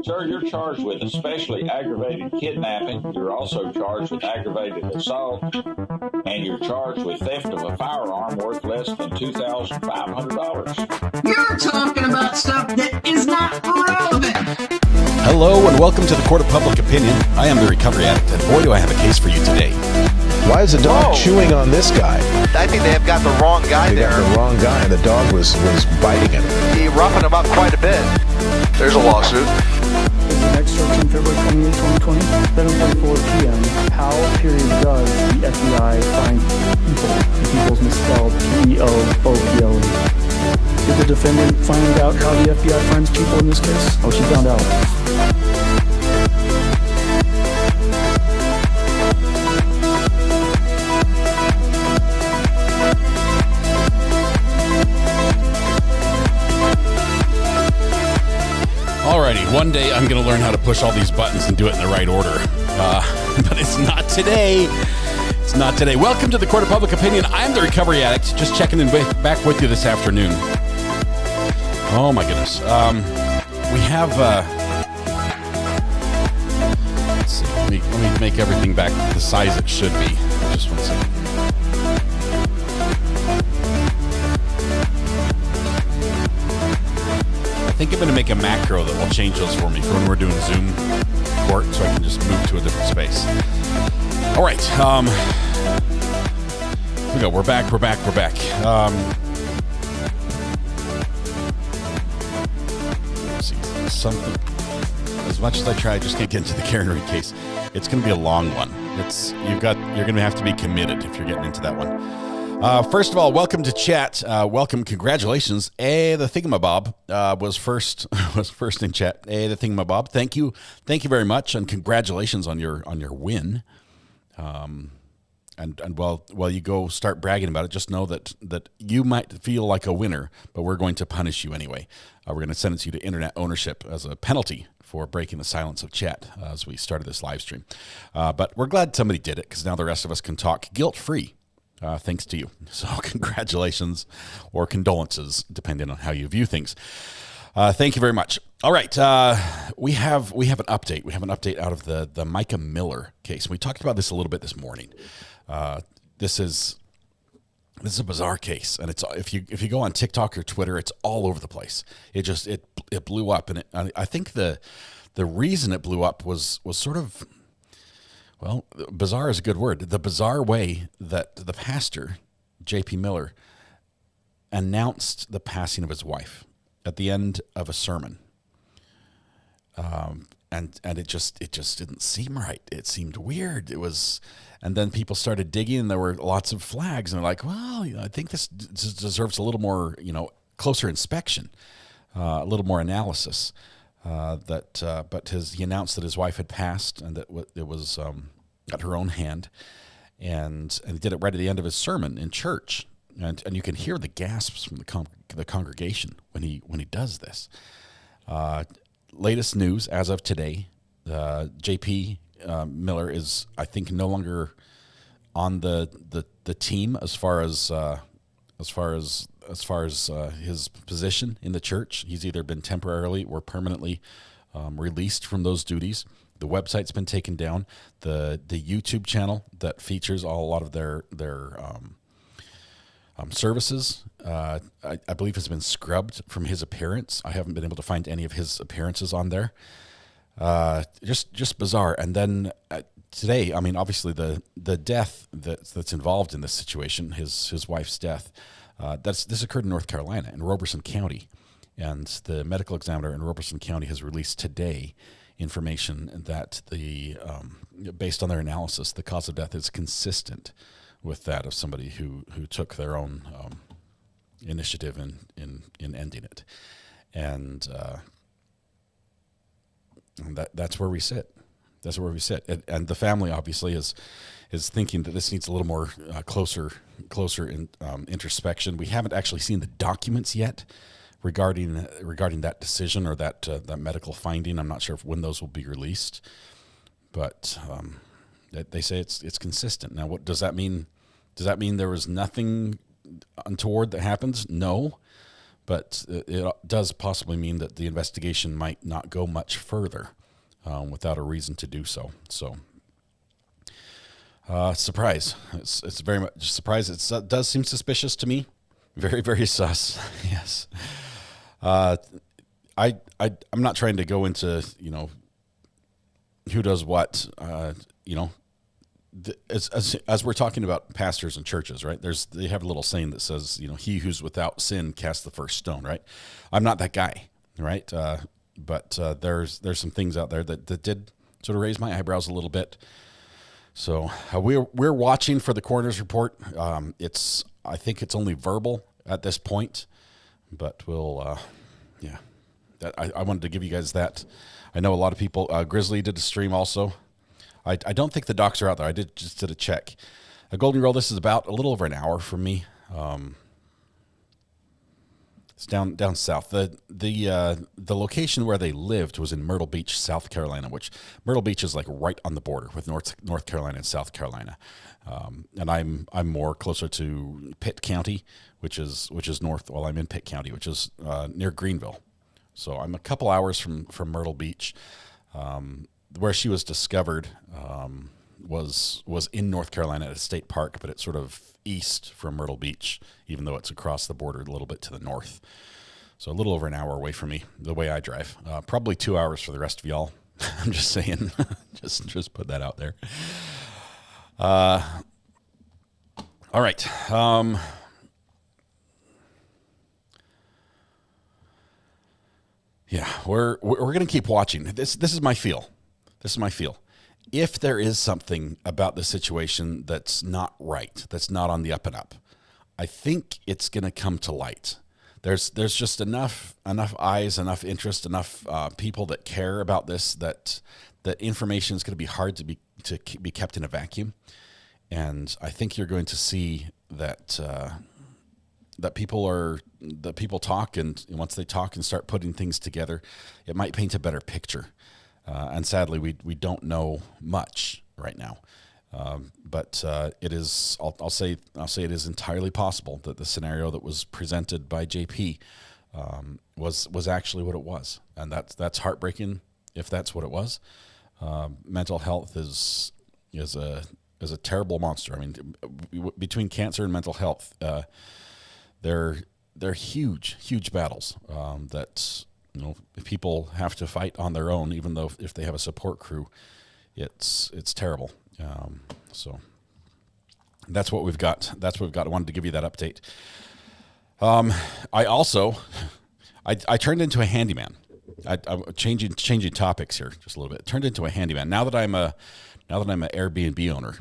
Sir, you're charged with especially aggravated kidnapping. You're also charged with aggravated assault, and you're charged with theft of a firearm worth less than $2,500. You're talking about stuff that is not relevant. Hello and welcome to the Court of Public Opinion. I am the Recovery Addict, and boy do I have a case for you today. Why is the dog chewing on this guy? I think they have got the wrong guy there. They got the wrong guy, and the dog was biting him. He roughened him up quite a bit. There's a lawsuit. Is the next search on February 28, 2020? 7:44 p.m. How does the FBI find people? People's misspelled P-E-O-O-P-L-E. Did the defendant find out how the FBI finds people in this case? Oh, she found out. Alrighty, one day I'm going to learn how to push all these buttons and do it in the right order. But it's not today. It's not today. Welcome to the Court of Public Opinion. I'm the Recovery Addict, just checking in back with you this afternoon. Oh my goodness. We have, let's see, let me make everything back the size it should be. Just one second. I think I'm going to make a macro that will change those for me for when we're doing Zoom court, so I can just move to a different space. All right. Here we go. We're back. Let's see. Something. As much as I try, I just can't get into the Karen Reed case. It's going to be a long one. You're going to have to be committed if you're getting into that one. First of all, welcome to chat. Welcome, congratulations. The Thingamabob was first in chat. The Thingamabob. Thank you very much, and congratulations on your win. And while you go start bragging about it, just know that you might feel like a winner, but we're going to punish you anyway. We're going to sentence you to internet ownership as a penalty for breaking the silence of chat as we started this live stream. But we're glad somebody did it, because now the rest of us can talk guilt-free. Thanks to you. So congratulations or condolences, depending on how you view things. Thank you very much. All right. We have an update. We have an update out of the Mica Miller case. We talked about this a little bit this morning. This is a bizarre case, and it's if you go on TikTok or Twitter, it's all over the place. It blew up, and I think the reason it blew up was sort of, well, bizarre is a good word. The bizarre way that the pastor, J.P. Miller, announced the passing of his wife at the end of a sermon. And it just didn't seem right. It seemed weird. And then people started digging, and there were lots of flags, and they're like, well, I think this deserves a little more, closer inspection, a little more analysis. But he announced that his wife had passed, and that it was at her own hand, and he did it right at the end of his sermon in church, and you can hear the gasps from the congregation when he does this. Latest news as of today, J.P. Miller is, I think, no longer on the team as far as his position in the church. He's either been temporarily or permanently released from those duties. The website's been taken down. The YouTube channel that features a lot of their services, I believe, has been scrubbed from his appearance. I haven't been able to find any of his appearances on there. Just bizarre. And then today, I mean, obviously the death that's involved in this situation, his wife's death, this occurred in North Carolina, in Robeson County, and the medical examiner in Robeson County has released today information that based on their analysis, the cause of death is consistent with that of somebody who took their own initiative in ending it, and that's where we sit. That's where we sit, and the family obviously is thinking that this needs a little more closer introspection. We haven't actually seen the documents yet regarding that decision or that medical finding. I'm not sure when those will be released, but they say it's consistent. Now, what does that mean? Does that mean there was nothing untoward that happens? No, but it does possibly mean that the investigation might not go much further without a reason to do so. So, surprise. It's very much surprise. It does seem suspicious to me. Very, very sus. Yes. I'm not trying to go into, who does what, as we're talking about pastors and churches, right? They have a little saying that says, he who's without sin cast the first stone, right? I'm not that guy, right? But there's some things out there that did sort of raise my eyebrows a little bit. So we're watching for the coroner's report. I think it's only verbal at this point, but we'll, yeah. I wanted to give you guys that. I know a lot of people. Grizzly did a stream also. I don't think the docs are out there. I just did a check. A Golden Girl. This is about a little over an hour from me. It's down south. The location where they lived was in Myrtle Beach, South Carolina. Which Myrtle Beach is like right on the border with North Carolina and South Carolina. And I'm more closer to Pitt County, which is north. Well, I'm in Pitt County, which is near Greenville. So I'm a couple hours from Myrtle Beach. Where she was discovered was in North Carolina at a state park, but it's sort of east from Myrtle Beach, even though it's across the border a little bit to the north. So a little over an hour away from me, the way I drive. Probably 2 hours for the rest of y'all. I'm just saying, just put that out there. All right. Yeah, we're going to keep watching. This is my feel. If there is something about the situation that's not right, that's not on the up and up, I think it's going to come to light. There's just enough eyes, enough interest, enough people that care about this that information is going to be hard to be kept in a vacuum. And I think you're going to see that people talk, and once they talk and start putting things together, it might paint a better picture. And sadly, we don't know much right now. But it is. I'll say it is entirely possible that the scenario that was presented by JP was actually what it was, and that's heartbreaking if that's what it was. Mental health is a terrible monster. I mean, between cancer and mental health, they're huge battles that people have to fight on their own. Even though if they have a support crew, it's terrible. So that's what we've got. I wanted to give you that update. I also I turned into a handyman. I'm changing topics here just a little bit. Turned into a handyman now that I'm an Airbnb owner.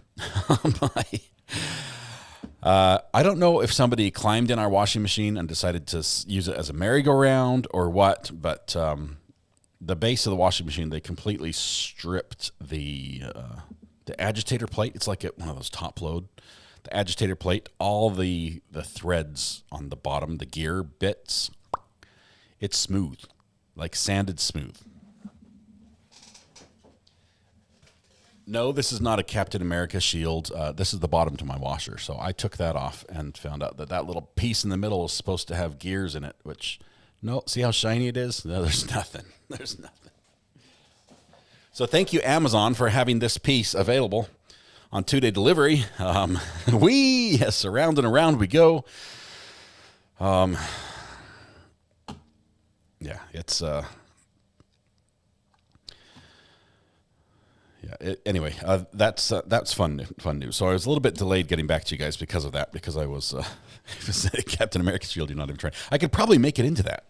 I don't know if somebody climbed in our washing machine and decided to use it as a merry-go-round or what, but the base of the washing machine, they completely stripped the agitator plate. It's like one of those top load. The agitator plate, all the threads on the bottom, the gear bits, it's smooth, like sanded smooth. No, this is not a Captain America shield. This is the bottom to my washer. So I took that off and found out that little piece in the middle is supposed to have gears in it, which, no, see how shiny it is? No, there's nothing. There's nothing. So thank you, Amazon, for having this piece available on 2-day delivery. Yes, around and around we go. Yeah, it's... Anyway, that's fun news. So I was a little bit delayed getting back to you guys because of that, because I was Captain America shield. You're not even trying. I could probably make it into that.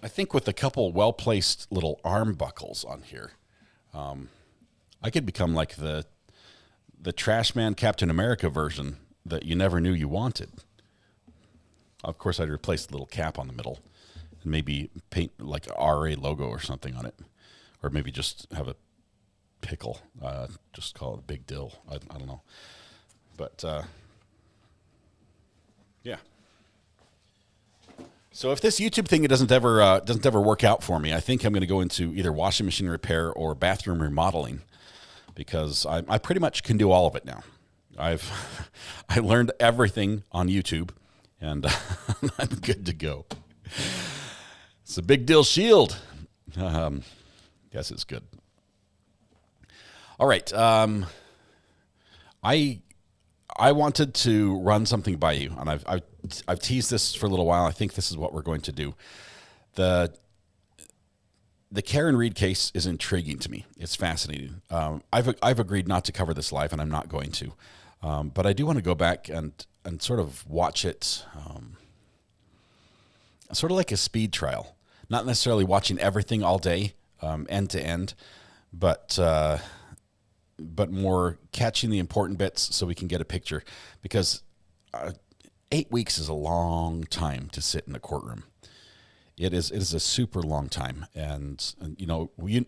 I think with a couple well-placed little arm buckles on here, I could become like the trash man Captain America version that you never knew you wanted. Of course, I'd replace the little cap on the middle. Maybe paint like a RA logo or something on it, or maybe just have a pickle. Just call it a big dill. I don't know, but yeah. So if this YouTube thing doesn't ever work out for me, I think I'm going to go into either washing machine repair or bathroom remodeling, because I pretty much can do all of it now. I learned everything on YouTube, and I'm good to go. It's a big deal shield. Guess it's good. All right. I wanted to run something by you, and I've teased this for a little while. I think this is what we're going to do. The Karen Reed case is intriguing to me. It's fascinating. I've agreed not to cover this live, and I'm not going to. But I do want to go back and sort of watch it, sort of like a speed trial. Not necessarily watching everything all day, end to end, but more catching the important bits so we can get a picture. Because 8 weeks is a long time to sit in a courtroom. It is a super long time, and you know we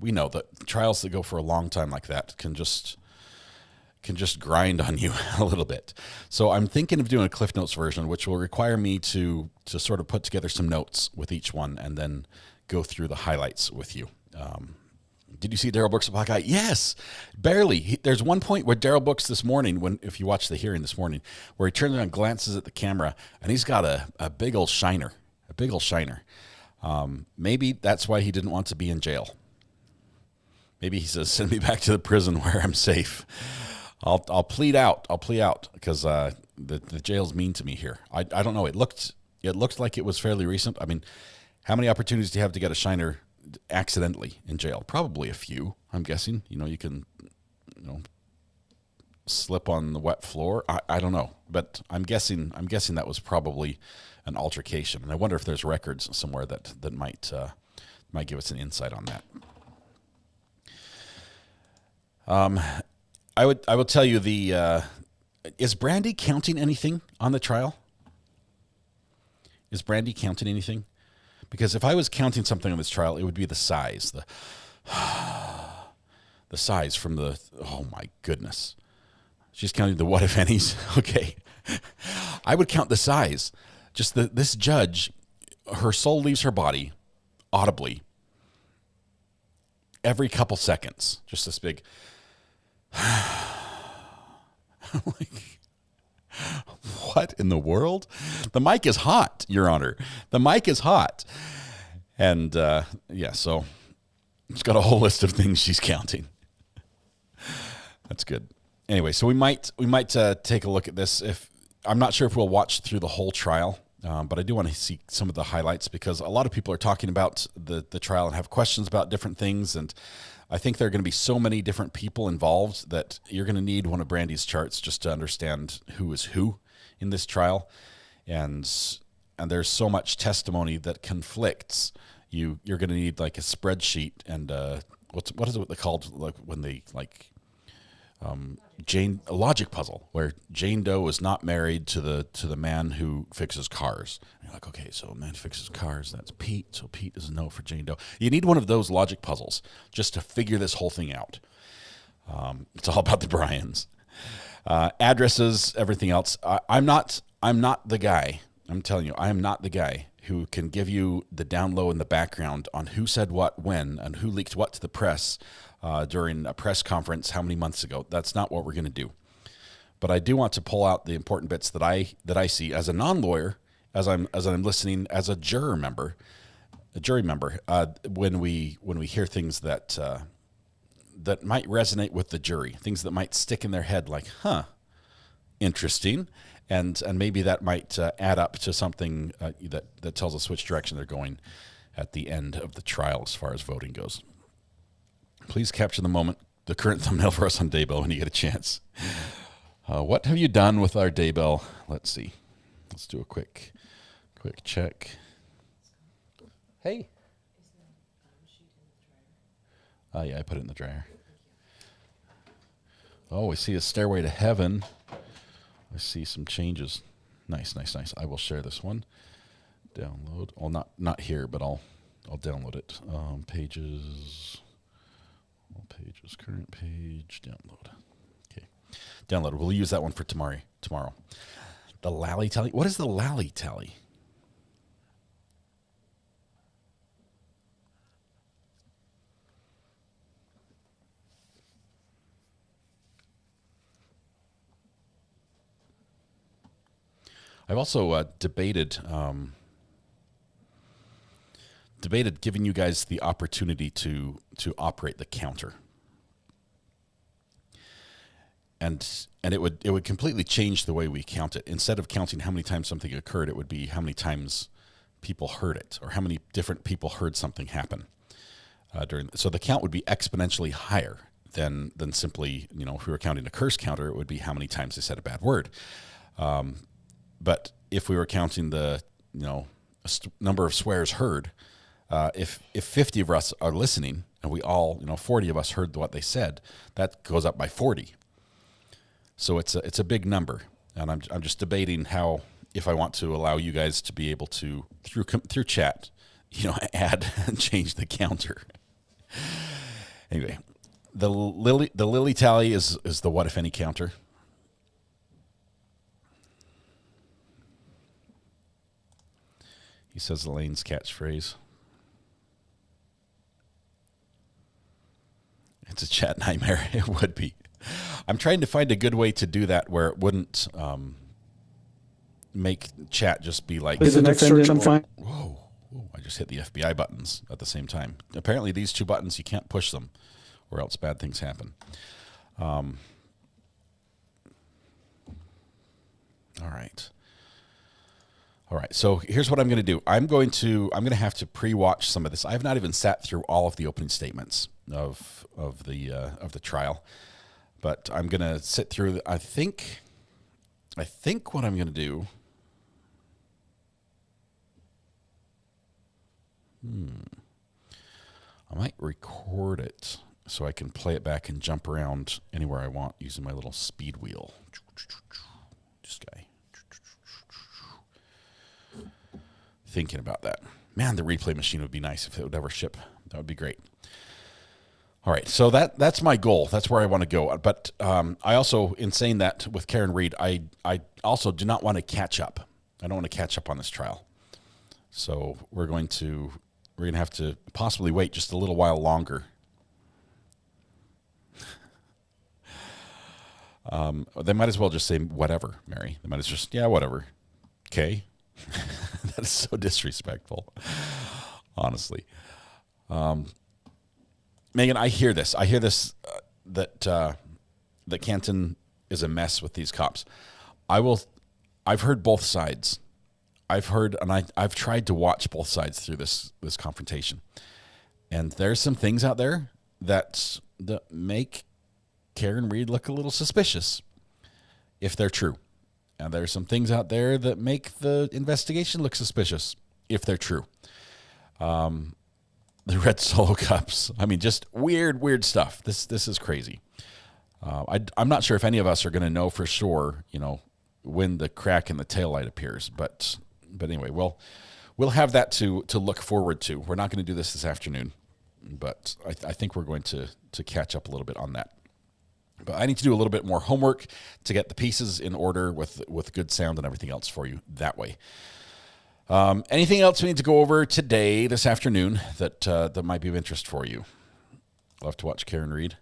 know that trials that go for a long time like that can just grind on you a little bit. So I'm thinking of doing a Cliff Notes version, which will require me to sort of put together some notes with each one and then go through the highlights with you. Did you see Daryl Brooks' podcast? Yes, barely. There's one point where Daryl Brooks this morning, if you watch the hearing this morning, where he turns around and glances at the camera, and he's got a big old shiner. Maybe that's why he didn't want to be in jail. Maybe he says, send me back to the prison where I'm safe. I'll plead out because the jail's mean to me here. I don't know. It looked like it was fairly recent. I mean, how many opportunities do you have to get a shiner accidentally in jail? Probably a few, I'm guessing. You can slip on the wet floor. I don't know, but I'm guessing that was probably an altercation, and I wonder if there's records somewhere that might give us an insight on that. I would tell you is Brandy counting anything on the trial? Is Brandy counting anything? Because if I was counting something on this trial, it would be the size, the size from the, oh my goodness. She's counting the what if any's. Okay. I would count the size. Just this judge, her soul leaves her body audibly every couple seconds. Just this big, like, what in the world? The mic is hot, Your Honor. The mic is hot. And yeah, so she's got a whole list of things she's counting. That's good. Anyway, so we might take a look at this. I'm not sure if we'll watch through the whole trial, but I do want to see some of the highlights because a lot of people are talking about the trial and have questions about different things. And I think there are going to be so many different people involved that you're going to need one of Brandy's charts just to understand who is who in this trial. And there's so much testimony that conflicts. You're going to need like a spreadsheet and what is it called, like when they like a logic puzzle where Jane Doe was not married to the man who fixes cars. And you're like, okay, so a man who fixes cars, that's Pete. So Pete is a no for Jane Doe. You need one of those logic puzzles just to figure this whole thing out. It's all about the Bryans. Addresses, everything else. I'm not the guy. I'm telling you, I am not the guy who can give you the down low in the background on who said what when and who leaked what to the press during a press conference how many months ago. That's not what we're going to do. But I do want to pull out the important bits that I see as a non-lawyer, as I'm listening as a jury member, when we hear things that might resonate with the jury, things that might stick in their head like, interesting. And maybe that might add up to something that tells us which direction they're going at the end of the trial as far as voting goes. Please capture the current thumbnail for us on Daybell when you get a chance. What have you done with our Daybell? Let's see. Let's do a quick check. Hey. Oh, yeah, I put it in the dryer. Oh, we see a Stairway to Heaven. I see some changes. Nice. I will share this one. Download. Well, not here, but I'll download it. Pages, current page, download. Okay, download. We'll use that one for tomorrow. The Lally Tally. What is the Lally Tally? I've also debated giving you guys the opportunity to operate the counter, and it would completely change the way we count it. Instead of counting how many times something occurred, it would be how many times people heard it, or how many different people heard something happen so the count would be exponentially higher than simply, if we were counting a curse counter, it would be how many times they said a bad word. But if we were counting the number of swears heard, if 50 of us are listening and we all 40 of us heard what they said, that goes up by 40. So it's a big number, and I'm just debating how, if I want to allow you guys to be able to through chat, add and change the counter. Anyway, the Lily tally is the what if any counter. He says Elaine's catchphrase. It's a chat nightmare. It would be. I'm trying to find a good way to do that where it wouldn't make chat just be like. Is it next search and find? Whoa. I just hit the FBI buttons at the same time. Apparently these two buttons, you can't push them or else bad things happen. All right. So here's what I'm going to do. I'm going to have to pre-watch some of this. I have not even sat through all of the opening statements of the trial, but I'm going to sit through. I think what I'm going to do. I might record it so I can play it back and jump around anywhere I want using my little speed wheel. This guy. Thinking about that. Man, the replay machine would be nice if it would ever ship. That would be great. All right, so that's my goal. That's where I want to go. But I also, in saying that with Karen Reed, I also do not want to catch up. I don't want to catch up on this trial. So we're going to have to possibly wait just a little while longer. They might as well just say whatever, Mary. They might as well just, yeah, whatever. Okay. That is so disrespectful, honestly. Megan, I hear this. That Canton is a mess with these cops. I've heard both sides. I've tried to watch both sides through this confrontation. And there's some things out there that make Karen Reed look a little suspicious, if they're true. And there's some things out there that make the investigation look suspicious, if they're true. The red solo cups. I mean, just weird stuff. This is crazy. I'm not sure if any of us are going to know for sure, when the crack in the taillight appears. But anyway, we'll have that to look forward to. We're not going to do this afternoon, but I think we're going to catch up a little bit on that. But I need to do a little bit more homework to get the pieces in order with good sound and everything else for you that way. Anything else we need to go over today, this afternoon, that might be of interest for you? I'll have to watch Karen Reed.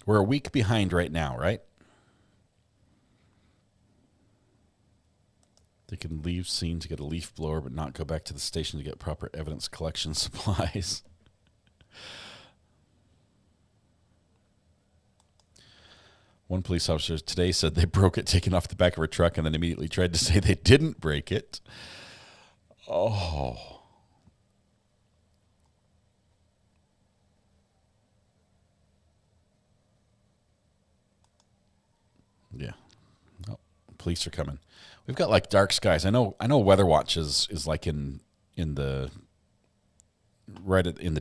We're a week behind right now, right? They can leave scene to get a leaf blower, but not go back to the station to get proper evidence collection supplies. One police officer today said they broke it taking off the back of her truck and then immediately tried to say they didn't break it. Oh. Yeah. Oh, police are coming. We've got like dark skies. I know Weather Watch is like in the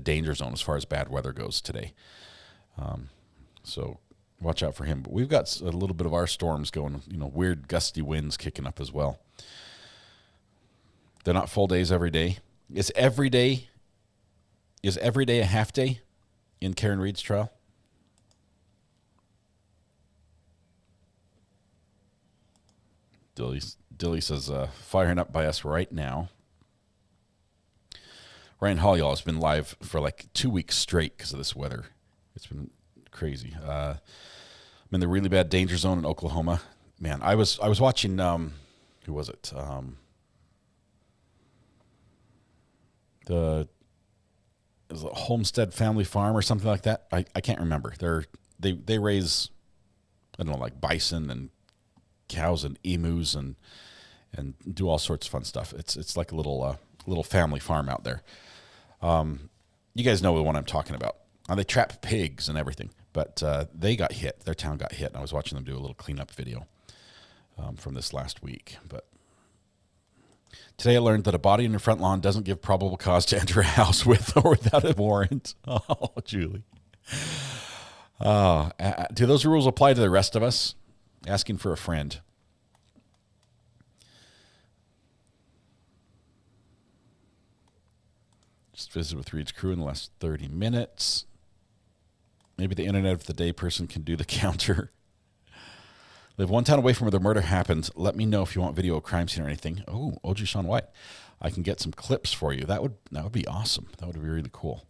danger zone as far as bad weather goes today. So watch out for him. But we've got a little bit of our storms going, weird gusty winds kicking up as well. They're not full days every day. Is every day a half day in Karen Reed's trial? Dilly says, firing up by us right now. Ryan Hollyall has been live for like 2 weeks straight because of this weather. It's been crazy. I'm in the really bad danger zone in Oklahoma. Man, I was watching. Who was it? Is it Homestead Family Farm or something like that? I can't remember. They raise, I don't know, like bison and cows and emus and do all sorts of fun stuff. It's like a little family farm out there. You guys know the one I'm talking about. They trap pigs and everything, but they got hit. Their town got hit, and I was watching them do a little cleanup video from this last week. But today I learned that a body in your front lawn doesn't give probable cause to enter a house with or without a warrant. Oh, Julie. Do those rules apply to the rest of us? Asking for a friend. Just visited with Reed's crew in the last 30 minutes. Maybe the internet of the day person can do the counter. Live one town away from where the murder happened. Let me know if you want video of crime scene or anything. Oh, OG Sean White. I can get some clips for you. That would be awesome. That would be really cool.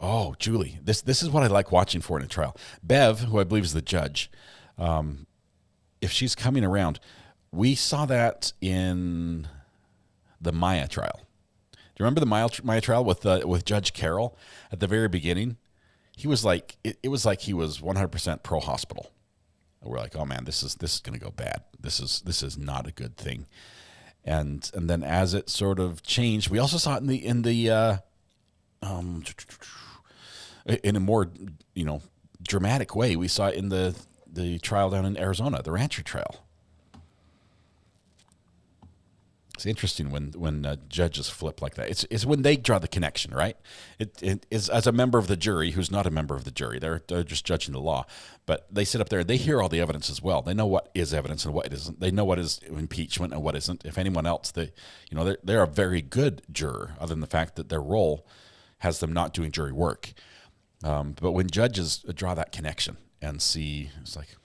Oh, Julie, this is what I like watching for in a trial. Bev, who I believe is the judge, if she's coming around, we saw that in the Maya trial. Do you remember the Maya trial with Judge Carroll at the very beginning? He was like, it was like he was 100% pro hospital. We're like, oh man, this is going to go bad. This is not a good thing. And then as it sort of changed, we also saw it in a more dramatic way. We saw it in the trial down in Arizona, the Rancher trial. It's interesting when judges flip like that. It's when they draw the connection, right? It is as a member of the jury who's not a member of the jury. They're just judging the law, but they sit up there. They hear all the evidence as well. They know what is evidence and what isn't. They know what is impeachment and what isn't. If anyone else, they're a very good juror, other than the fact that their role has them not doing jury work. But when judges draw that connection and see, it's like,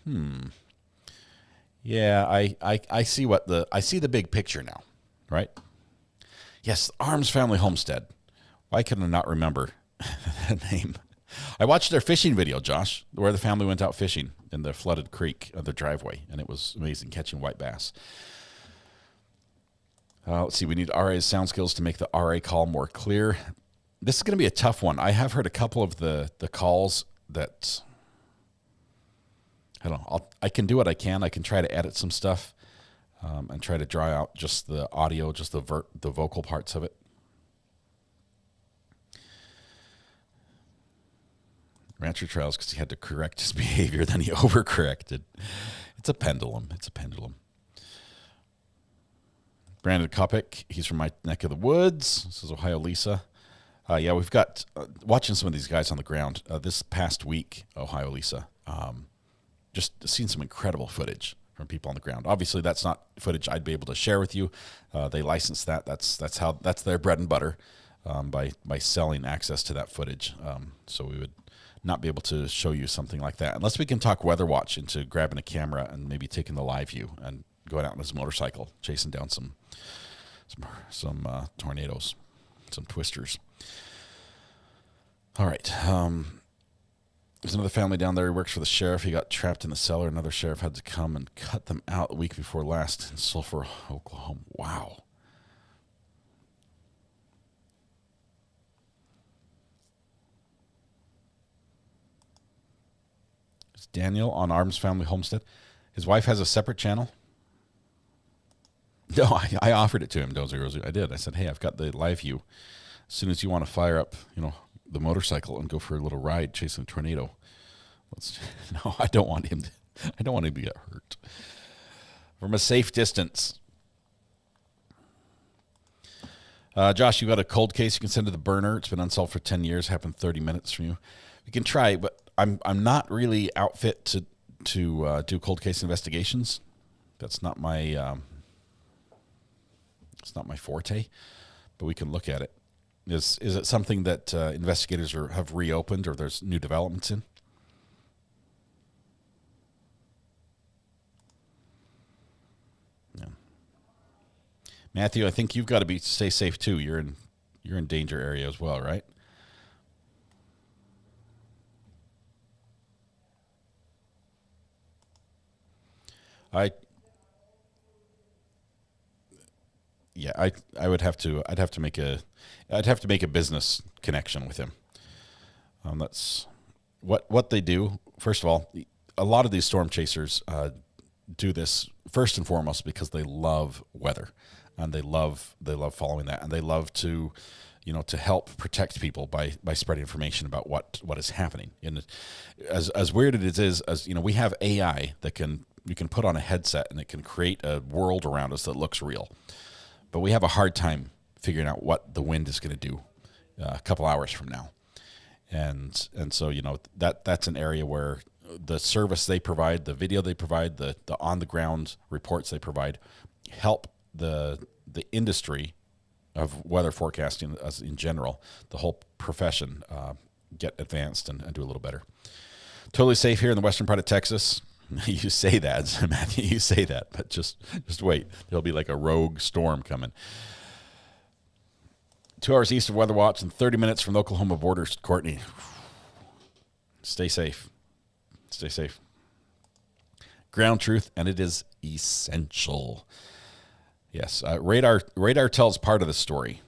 yeah, I see I see the big picture now. Right? Yes, Arms Family Homestead. Why can I not remember that name? I watched their fishing video, Josh, where the family went out fishing in the flooded creek of their driveway, and it was amazing catching white bass. Let's see, we need RA's sound skills to make the RA call more clear. This is going to be a tough one. I have heard a couple of the calls that, I don't know, I can do what I can. I can try to edit some stuff. And try to draw out just the audio, just the vocal parts of it. Rancher trials because he had to correct his behavior, then he overcorrected. It's a pendulum. Brandon Kopic, he's from my neck of the woods. This is Ohio Lisa. Yeah, we've got, watching some of these guys on the ground this past week, Ohio Lisa, just seen some incredible footage from people on the ground. Obviously, that's not footage I'd be able to share with you. They license that. That's their bread and butter by selling access to that footage. So we would not be able to show you something like that unless we can talk Weather Watch into grabbing a camera and maybe taking the live view and going out on his motorcycle, chasing down some tornadoes, some twisters. All right. There's another family down there. He works for the sheriff. He got trapped in the cellar. Another sheriff had to come and cut them out the week before last in Sulphur, Oklahoma. Wow. It's Daniel on Arms Family Homestead. His wife has a separate channel. No, I offered it to him, Dozy Rosie. I did. I said, hey, I've got the live view. As soon as you want to fire up, the motorcycle and go for a little ride chasing a tornado. No, I don't want him to get hurt. From a safe distance. Josh, you got a cold case you can send to the burner. It's been unsolved for 10 years. Happened 30 minutes from you. We can try, but I'm not really outfit to do cold case investigations. That's not my it's not my forte, but we can look at it. Is it something that investigators have reopened or there's new developments in? Yeah. Matthew, I think you've got to stay safe too. You're you're in danger area as well, right? I would have to. I'd have to make a business connection with him. That's what they do. First of all, a lot of these storm chasers do this first and foremost because they love weather, and they love following that, and they love to, to help protect people by spreading information about what is happening. And as weird as it is, as we have AI that you can put on a headset and it can create a world around us that looks real. But we have a hard time figuring out what the wind is going to do a couple hours from now. And so, that's an area where the service they provide, the video they provide, the on-the-ground reports they provide help the industry of weather forecasting as in general, the whole profession, get advanced and do a little better. Totally safe here in the western part of Texas. You say that, Matthew, you say that, but just wait. There'll be like a rogue storm coming. 2 hours east of Weather Watch and 30 minutes from the Oklahoma border, Courtney. Stay safe. Stay safe. Ground truth, and it is essential. Yes, radar tells part of the story,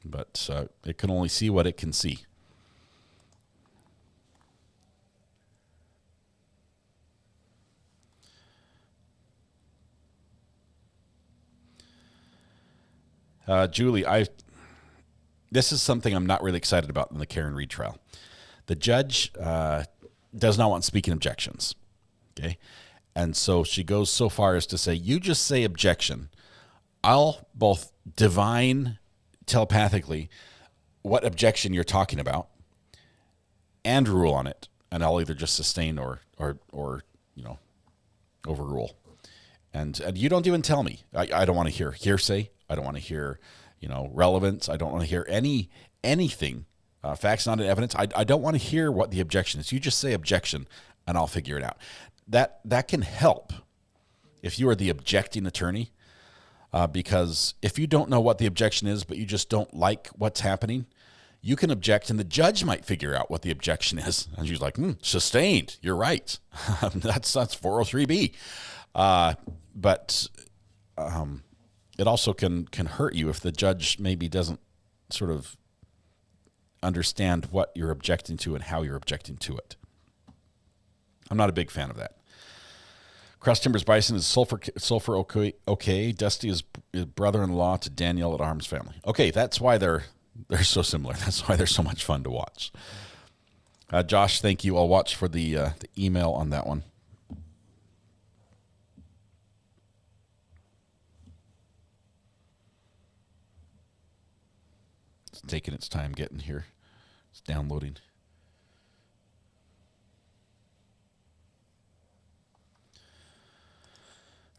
but it can only see what it can see. Julie, this is something I'm not really excited about in the Karen Reed trial. The judge does not want speaking objections, okay? And so she goes so far as to say, you just say objection. I'll both divine telepathically what objection you're talking about and rule on it, and I'll either just sustain or overrule. And you don't even tell me. I don't want to hear hearsay. I don't want to hear, relevance. I don't want to hear anything, facts, not evidence. I don't want to hear what the objection is. You just say objection, and I'll figure it out. That can help if you are the objecting attorney, because if you don't know what the objection is, but you just don't like what's happening, you can object, and the judge might figure out what the objection is. And she's like, sustained. You're right. That's 403B. But it also can hurt you if the judge maybe doesn't sort of understand what you're objecting to and how you're objecting to it. I'm not a big fan of that. Cross Timbers Bison is sulfur okay. Dusty is brother-in-law to Danielle at Arms family. Okay, that's why they're so similar. That's why they're so much fun to watch. Josh, thank you. I'll watch for the email on that one. It's taking its time getting here. It's downloading.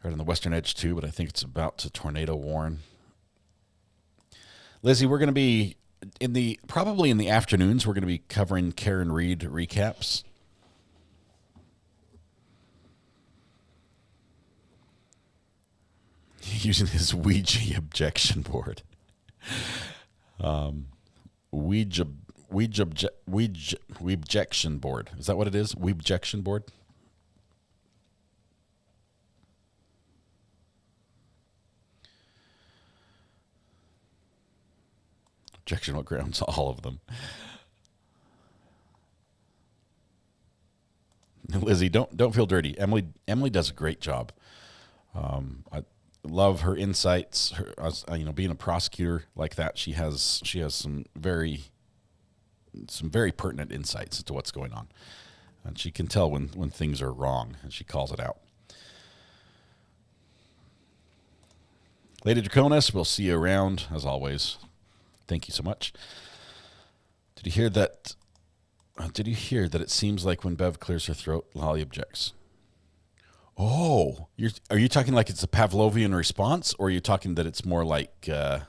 Right on the western edge too, but I think it's about to tornado warn. Lizzie, we're going to be probably in the afternoons. We're going to be covering Karen Reed recaps. Using his Ouija objection board. Ouija objection board. Is that what it is? Objection board. Objectionable grounds, all of them. Lizzie, don't feel dirty. Emily does a great job. I love her insights. Being a prosecutor like that, she has some very pertinent insights into what's going on, and she can tell when things are wrong, and she calls it out. Lady Draconis, we'll see you around as always. Thank you so much. Did you hear that? It seems like when Bev clears her throat, Lolly objects. Oh, are you talking like it's a Pavlovian response, or are you talking that it's more like a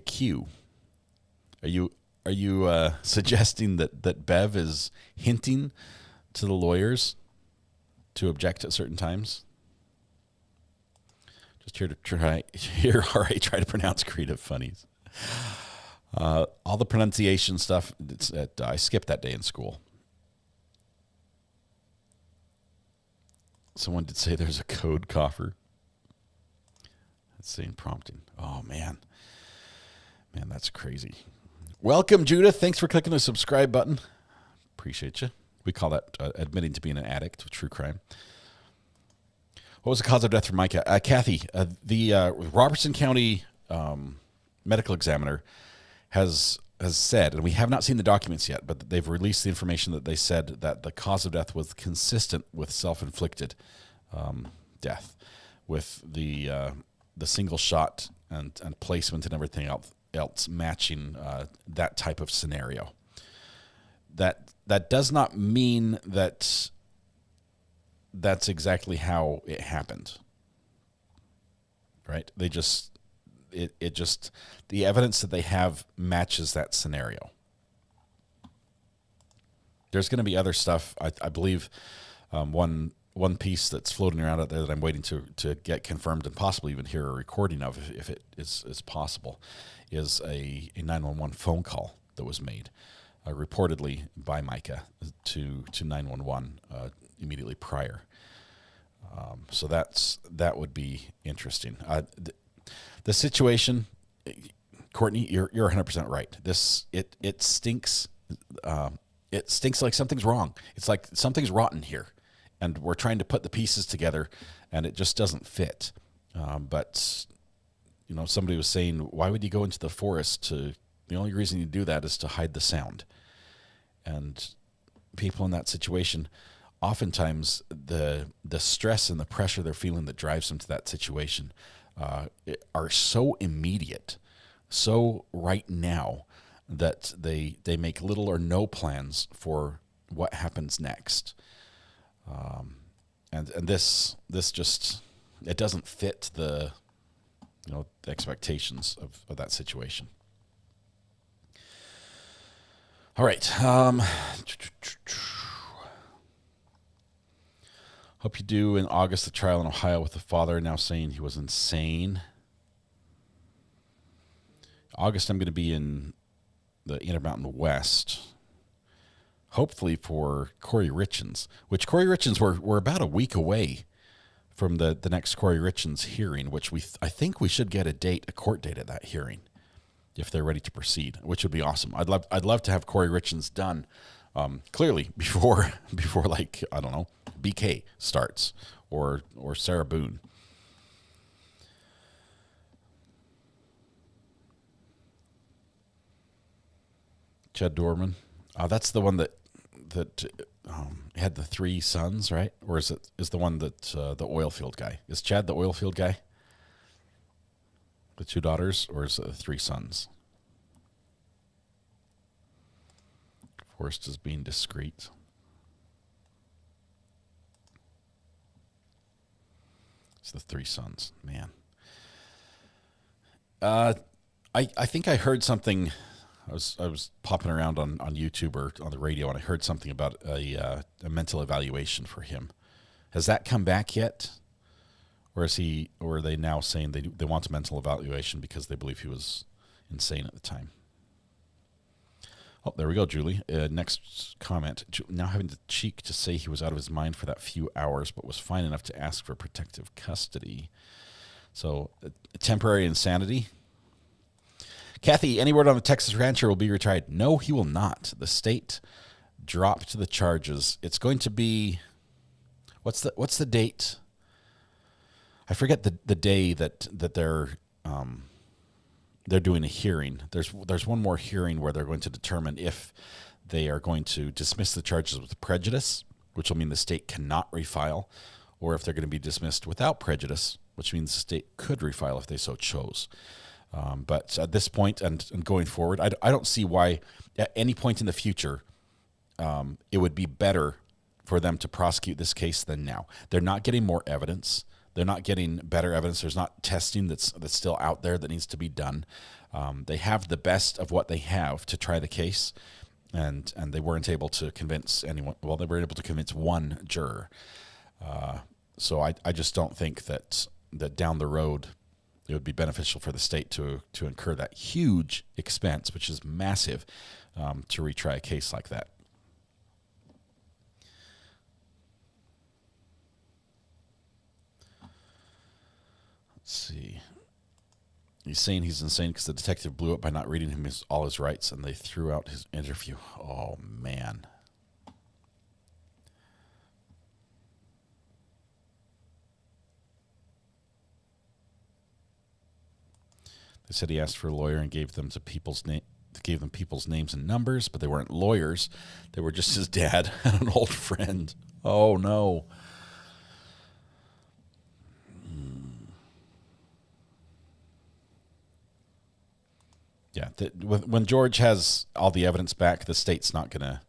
cue? Are you suggesting that Bev is hinting to the lawyers to object at certain times? Just here to hear RA try to pronounce creative funnies. All the pronunciation stuff, I skipped that day in school. Someone did say there's a code coffer. That's saying prompting. Oh, man. Man, that's crazy. Welcome, Judith. Thanks for clicking the subscribe button. Appreciate you. We call that admitting to being an addict of true crime. What was the cause of death for Mica? Kathy, the Robertson County medical examiner has said, and we have not seen the documents yet, but they've released the information that they said that the cause of death was consistent with self-inflicted death, with the single shot and placement and everything else matching that type of scenario. That does not mean that that's exactly how it happened, right? They just it just the evidence that they have matches that scenario. There's going to be other stuff. I believe one piece that's floating around out there that I'm waiting to get confirmed and possibly even hear a recording of, if it is possible, is a 911 phone call that was made reportedly by Mica to 911 immediately prior. So that would be interesting. The situation, Courtney, you're 100% right. It stinks. It stinks like something's wrong. It's like something's rotten here, and we're trying to put the pieces together, and it just doesn't fit. But somebody was saying, why would you go into the forest? The only reason you do that is to hide the sound. And people in that situation, oftentimes the stress and the pressure they're feeling that drives them to that situation are so immediate, so right now, that they make little or no plans for what happens next. And this just, it doesn't fit the expectations of that situation. All right. Hope you do in August the trial in Ohio with the father now saying he was insane. August I'm going to be in the Intermountain West, hopefully for Corey Richins, which Corey Richins we're about a week away from the next Corey Richins hearing, which I think we should get a court date at that hearing if they're ready to proceed, which would be awesome. I'd love to have Corey Richins done clearly before like, I don't know, BK starts or Sarah Boone. Chad Dorman. That's the one that had the 3 sons, right? Or is the one that the oil field guy? Is Chad the oil field guy? The 2 daughters, or is it the 3 sons? Forrest is being discreet. It's the 3 sons, man. I think I heard something. I was popping around on YouTube or on the radio, and I heard something about a mental evaluation for him. Has that come back yet? Or are they now saying they want a mental evaluation because they believe he was insane at the time? Oh, there we go, Julie. Next comment. Now having the cheek to say he was out of his mind for that few hours, but was fine enough to ask for protective custody. So, temporary insanity. Kathy, any word on the Texas rancher will be retried? No, he will not. The state dropped the charges. It's going to be, what's the date? I forget the day that they're doing a hearing. There's one more hearing where they're going to determine if they are going to dismiss the charges with prejudice, which will mean the state cannot refile, or if they're going to be dismissed without prejudice, which means the state could refile if they so chose. But at this point and going forward, I don't see why at any point in the future it would be better for them to prosecute this case than now. They're not getting more evidence. They're not getting better evidence. There's not testing that's still out there that needs to be done. They have the best of what they have to try the case, and they weren't able to convince anyone. Well, they were able to convince one juror. So I just don't think that that down the road it would be beneficial for the state to incur that huge expense, which is massive, to retry a case like that. Let's see. He's saying he's insane because the detective blew up by not reading him all his rights, and they threw out his interview. Oh, man. They said he asked for a lawyer and gave them people's names and numbers, but they weren't lawyers. They were just his dad and an old friend. Oh, no. Yeah, when George has all the evidence back, the state's not going to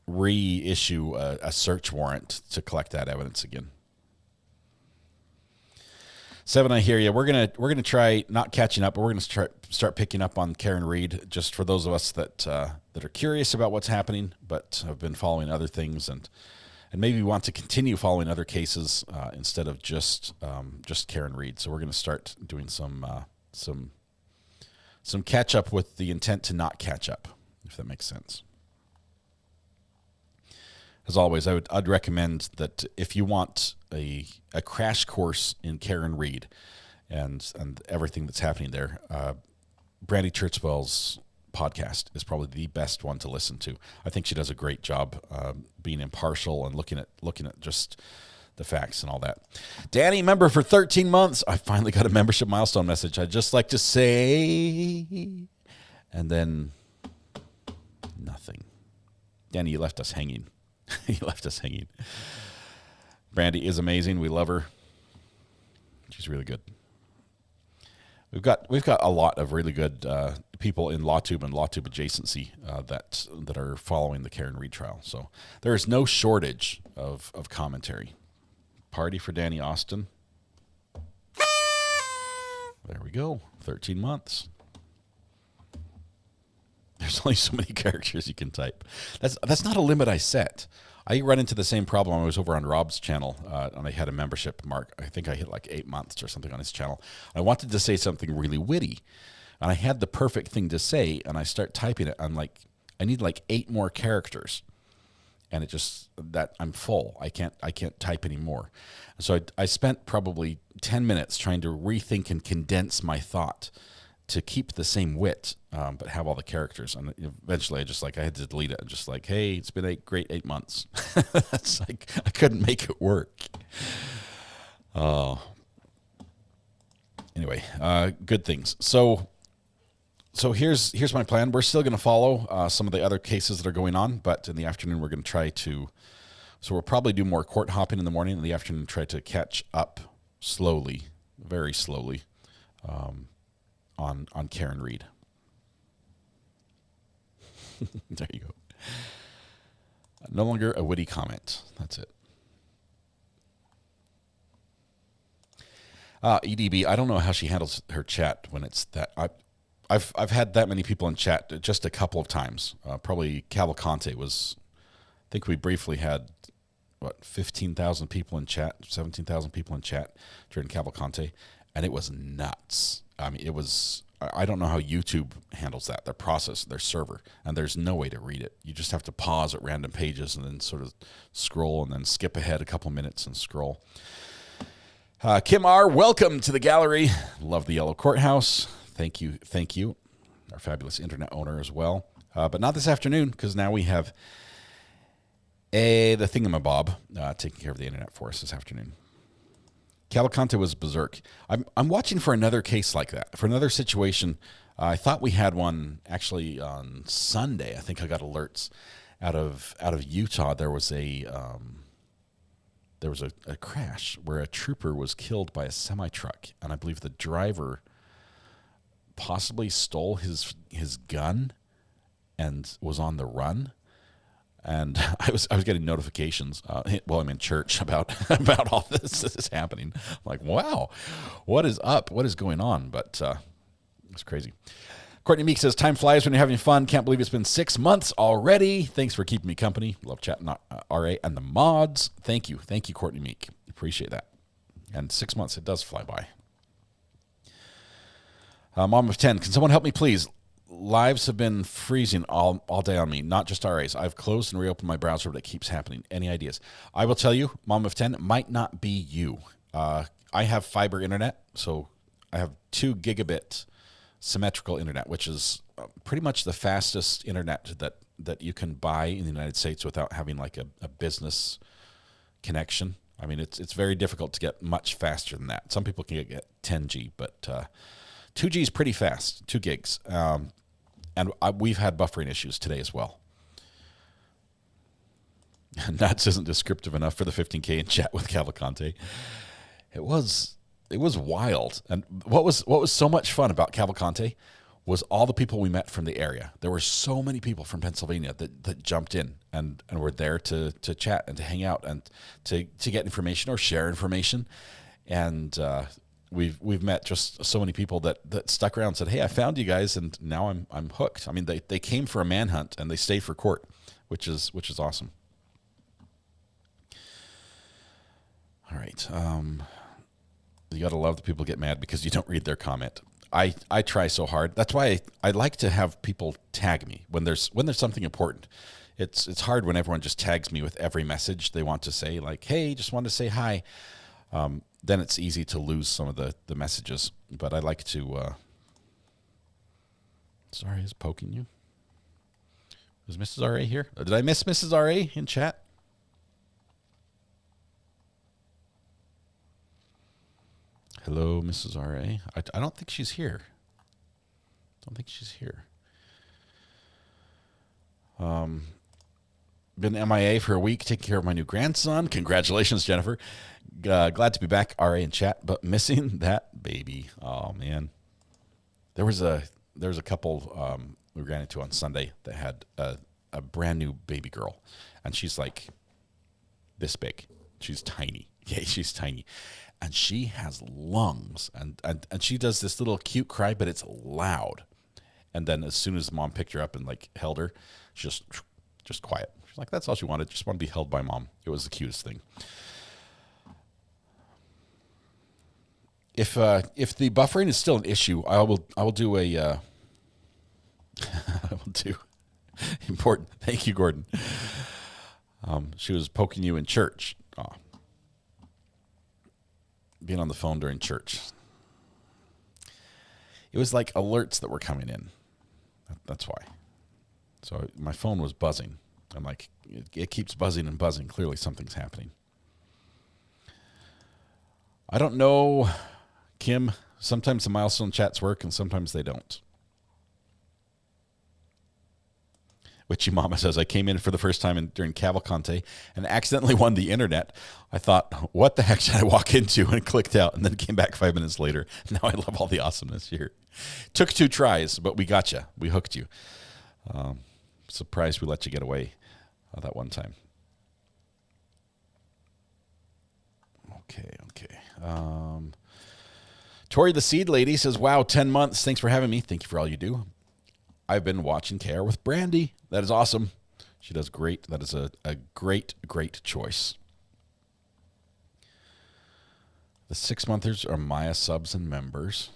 reissue a search warrant to collect that evidence again. 7, I hear you. We're gonna try not catching up, but we're gonna start picking up on Karen Reed. Just for those of us that are curious about what's happening, but have been following other things and maybe want to continue following other cases instead of just Karen Reed. So we're gonna start doing some catch up with the intent to not catch up, if that makes sense. As always, I'd recommend that if you want a crash course in Karen Reed and everything that's happening there, Brandy Churchwell's podcast is probably the best one to listen to. I think she does a great job being impartial and looking at just the facts and all that. Danny, member for 13 months. I finally got a membership milestone message. I'd just like to say, and then nothing. Danny, you left us hanging. He left us hanging. Brandy is amazing. We love her. She's really good. We've got a lot of really good people in LawTube and LawTube adjacency that are following the Karen Reed trial. So there is no shortage of commentary. Party for Danny Austin. There we go. 13 months. There's only so many characters you can type. That's not a limit I set. I run into the same problem. I was over on Rob's channel, and I had a membership mark. I think I hit like 8 months or something on his channel. I wanted to say something really witty, and I had the perfect thing to say, and I start typing it. I'm like, I need like 8 more characters, and it just I'm full. I can't type anymore. So I spent probably 10 minutes trying to rethink and condense my thought to keep the same wit, but have all the characters. And eventually I had to delete it and just like, hey, it's been 8 months. That's like, I couldn't make it work. Anyway, good things. So here's my plan. We're still going to follow some of the other cases that are going on, but in the afternoon we're going to try to, so we'll probably do more court hopping in the morning. In the afternoon, try to catch up slowly, very slowly, on Karen Reed. There you go. No longer a witty comment. That's it. EDB, I don't know how she handles her chat when it's that. I've had that many people in chat just a couple of times. Probably Cavalcante was, I think we briefly had, 15,000 people in chat, 17,000 people in chat during Cavalcante, and it was nuts. I mean, I don't know how YouTube handles that, their process, their server, and there's no way to read it. You just have to pause at random pages and then sort of scroll and then skip ahead a couple minutes and scroll. Kim R., welcome to the gallery. Love the Yellow Courthouse. Thank you. Our fabulous internet owner as well. But not this afternoon, because now we have the thingamabob taking care of the internet for us this afternoon. Cavalcante was berserk. I'm watching for another case like that, for another situation. I thought we had one actually on Sunday. I think I got alerts out of Utah. There was a crash where a trooper was killed by a semi-truck, and I believe the driver possibly stole his gun and was on the run. And I was getting notifications while I'm in church about all this is happening. I'm like, wow, what is up? What is going on? But it's crazy. Courtney Meek says, time flies when you're having fun. Can't believe it's been 6 months already. Thanks for keeping me company. Love chatting RA and the mods. Thank you, Courtney Meek. Appreciate that. And 6 months, it does fly by. Mom of 10, can someone help me, please? Lives have been freezing all day on me, not just RAs. I've closed and reopened my browser, but it keeps happening. Any ideas? I will tell you, Mom of 10, it might not be you. I have fiber internet, so I have 2 gigabit symmetrical internet, which is pretty much the fastest internet that you can buy in the United States without having like a business connection. I mean, it's very difficult to get much faster than that. Some people can get 10G, but 2G is pretty fast, 2 gigs. And we've had buffering issues today as well. Nuts isn't descriptive enough for the 15K in chat with Cavalcante. It was wild. And what was so much fun about Cavalcante was all the people we met from the area. There were so many people from Pennsylvania that jumped in and were there to chat and to hang out and to get information or share information. And we've met just so many people that stuck around and said, "Hey, I found you guys, and now I'm hooked." I mean, they came for a manhunt and they stayed for court, which is awesome. All right. You got to love the people get mad because you don't read their comment. I try so hard. That's why I like to have people tag me when there's something important. It's hard when everyone just tags me with every message they want to say, like, "Hey, just wanted to say hi." Then it's easy to lose some of the messages. But I like to... Sorry, is poking you? Is Mrs. R.A. here? Did I miss Mrs. R.A. in chat? Hello, Mrs. R.A. I don't think she's here. Been MIA for a week, taking care of my new grandson. Congratulations, Jennifer. Glad to be back, RA in chat, but missing that baby. Oh man, there was a couple we ran into on Sunday that had a brand new baby girl, and she's like this big. She's tiny. Yeah, she's tiny, and she has lungs, and she does this little cute cry, but it's loud. And then as soon as mom picked her up and like held her, she's just quiet. She's like, that's all she wanted. Just want to be held by mom. It was the cutest thing. If the buffering is still an issue, I will do a I will do important. Thank you, Gordon. She was poking you in church. Oh. Being on the phone during church. It was like alerts that were coming in. That's why. So my phone was buzzing. I'm like, it keeps buzzing and buzzing. Clearly something's happening. I don't know, Kim. Sometimes the milestone chats work and sometimes they don't. Witchy Mama says, I came in for the first time during Cavalcante and accidentally won the internet. I thought, what the heck did I walk into? And clicked out and then came back 5 minutes later. Now I love all the awesomeness here. Took 2 tries, but we got you. We hooked you. Surprised we let you get away that one time. Okay. Tori the Seed Lady says, wow, 10 months. Thanks for having me. Thank you for all you do. I've been watching KR with Brandy. That is awesome. She does great. That is a great choice. The 6-monthers are Maya subs and members.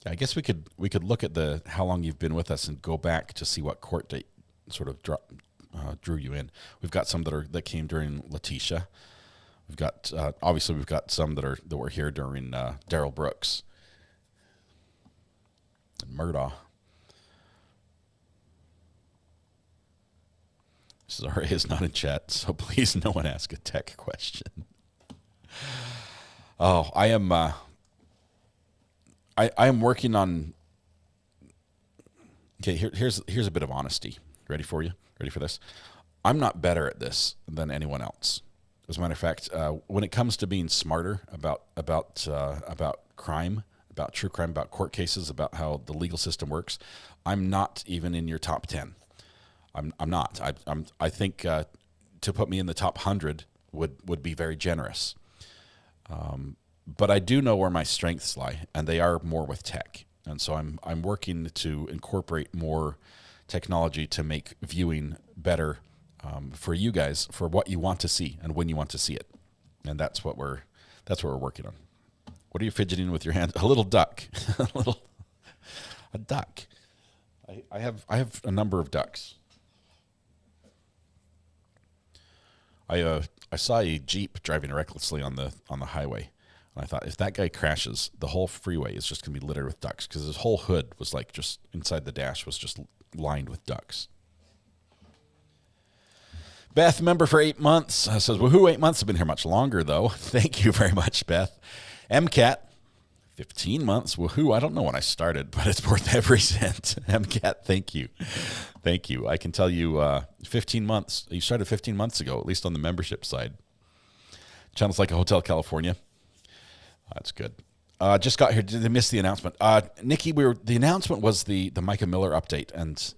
I guess we could look at the how long you've been with us and go back to see what court date sort of drew you in. We've got some that came during Letitia. We've got obviously we've got some that were here during Daryl Brooks and Murdaugh. Mrs. R.A. is not in chat, so please no one ask a tech question. Oh, I am working on. Okay, here's a bit of honesty. Ready for you? Ready for this? I'm not better at this than anyone else. As a matter of fact, when it comes to being smarter about crime, about true crime, about court cases, about how the legal system works, I'm not even in your top 10. I'm not. I think to put me in the top 100 would be very generous. But I do know where my strengths lie, and they are more with tech. And so I'm working to incorporate more technology to make viewing better for you guys, for what you want to see and when you want to see it. And that's what we're working on. What are you fidgeting with your hand? A little duck. A duck. I have a number of ducks. I saw a Jeep driving recklessly on the highway, and I thought, if that guy crashes, the whole freeway is just going to be littered with ducks, because his whole hood was like, just inside the dash was just lined with ducks. Beth, member for 8 months, says, woohoo, 8 months. I've been here much longer, though. Thank you very much, Beth. MCAT, 15 months. Woohoo. I don't know when I started, but it's worth every cent. MCAT, thank you. Thank you. I can tell you 15 months. You started 15 months ago, at least on the membership side. Channels Like a Hotel California. That's good. Just got here. Did I miss the announcement? Nikki, the announcement was the Mica Miller update, and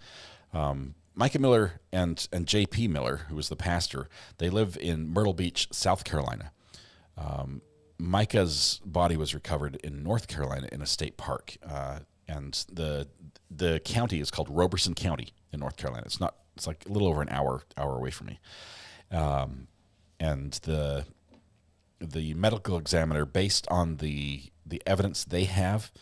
Mica Miller and JP Miller, who was the pastor, they live in Myrtle Beach, South Carolina. Mica's body was recovered in North Carolina in a state park, and the county is called Robeson County in North Carolina. It's like a little over an hour away from me, and the medical examiner, based on the evidence they have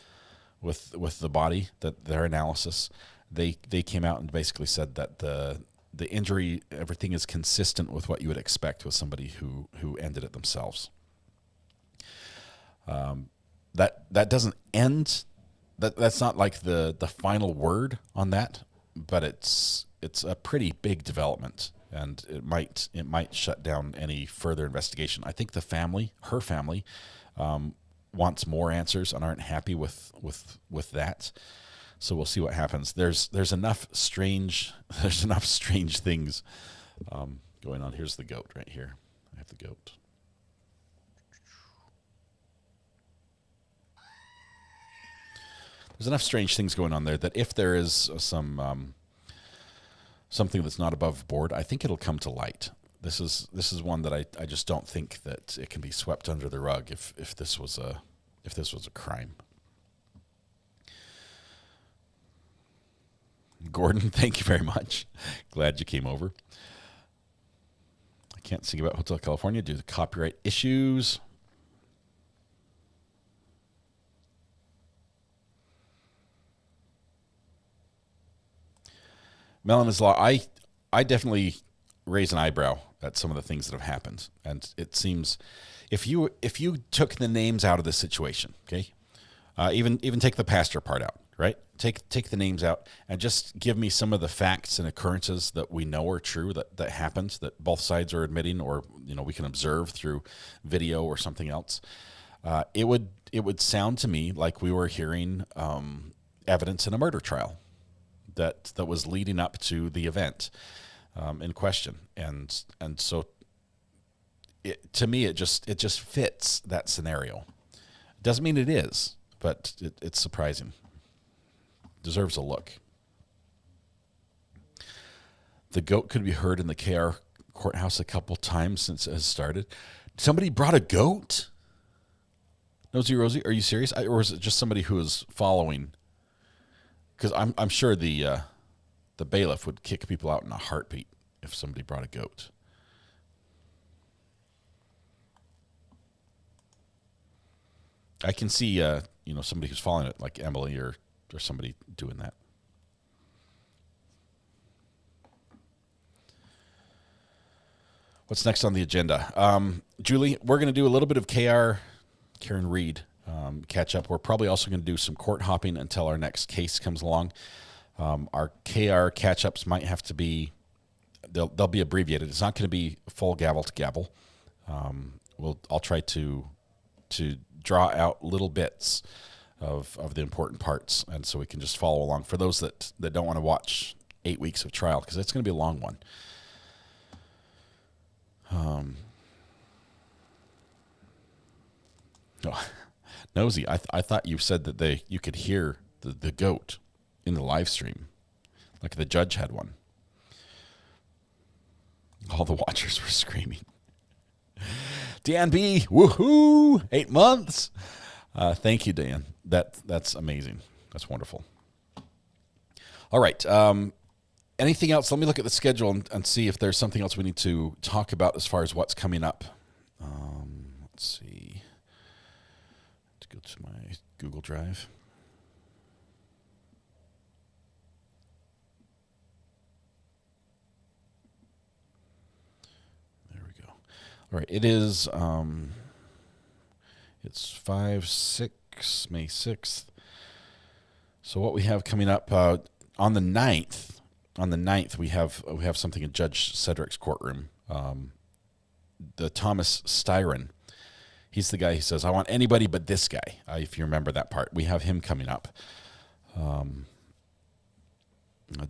with the body, that their analysis, they came out and basically said that the injury, everything is consistent with what you would expect with somebody who ended it themselves. That doesn't end. That's not like the final word on that, but it's a pretty big development, and it might shut down any further investigation. I think her family, wants more answers and aren't happy with that. So we'll see what happens. There's enough strange things going on. Here's the goat right here. I have the goat. There's enough strange things going on there that if there is something that's not above board, I think it'll come to light. This is one that I just don't think that it can be swept under the rug if this was a crime. Gordon, thank you very much. Glad you came over. I can't sing about Hotel California due to copyright issues. Melanin's Law, I definitely raise an eyebrow at some of the things that have happened. And it seems if you took the names out of the situation, okay, even take the pastor part out, right? Take the names out and just give me some of the facts and occurrences that we know are true, that happened, that both sides are admitting, or we can observe through video or something else. It would sound to me like we were hearing evidence in a murder trial that was leading up to the event in question, and so to me it just fits that scenario. Doesn't mean it is, but it's surprising. Deserves a look. The goat could be heard in the KR courthouse a couple times since it has started. Somebody brought a goat? Nosy Rosie, are you serious? Or is it just somebody who is following? Because I'm sure the bailiff would kick people out in a heartbeat if somebody brought a goat. I can see somebody who's following it, like Emily or somebody doing that. What's next on the agenda? Julie, we're going to do a little bit of Karen Reed catch up. We're probably also going to do some court hopping until our next case comes along. Our KR catch ups might have to be, they'll be abbreviated. It's not going to be full gavel to gavel. I'll try to draw out little bits of the important parts, and so we can just follow along for those that don't want to watch 8 weeks of trial, because it's going to be a long one. Nosy, I thought you said that you could hear the goat in the live stream, like the judge had one. All the watchers were screaming. Dan B, woohoo! 8 months. Thank you, Dan. That's amazing. That's wonderful. All right. anything else? Let me look at the schedule and see if there's something else we need to talk about as far as what's coming up. Let's see. Let's go to my Google Drive. There we go. All right, it is. It's 5/6, May 6th. So what we have coming up on the 9th. On the 9th, we have something in Judge Cedric's courtroom. The Thomas Styron. He's the guy who says, I want anybody but this guy, if you remember that part. We have him coming up.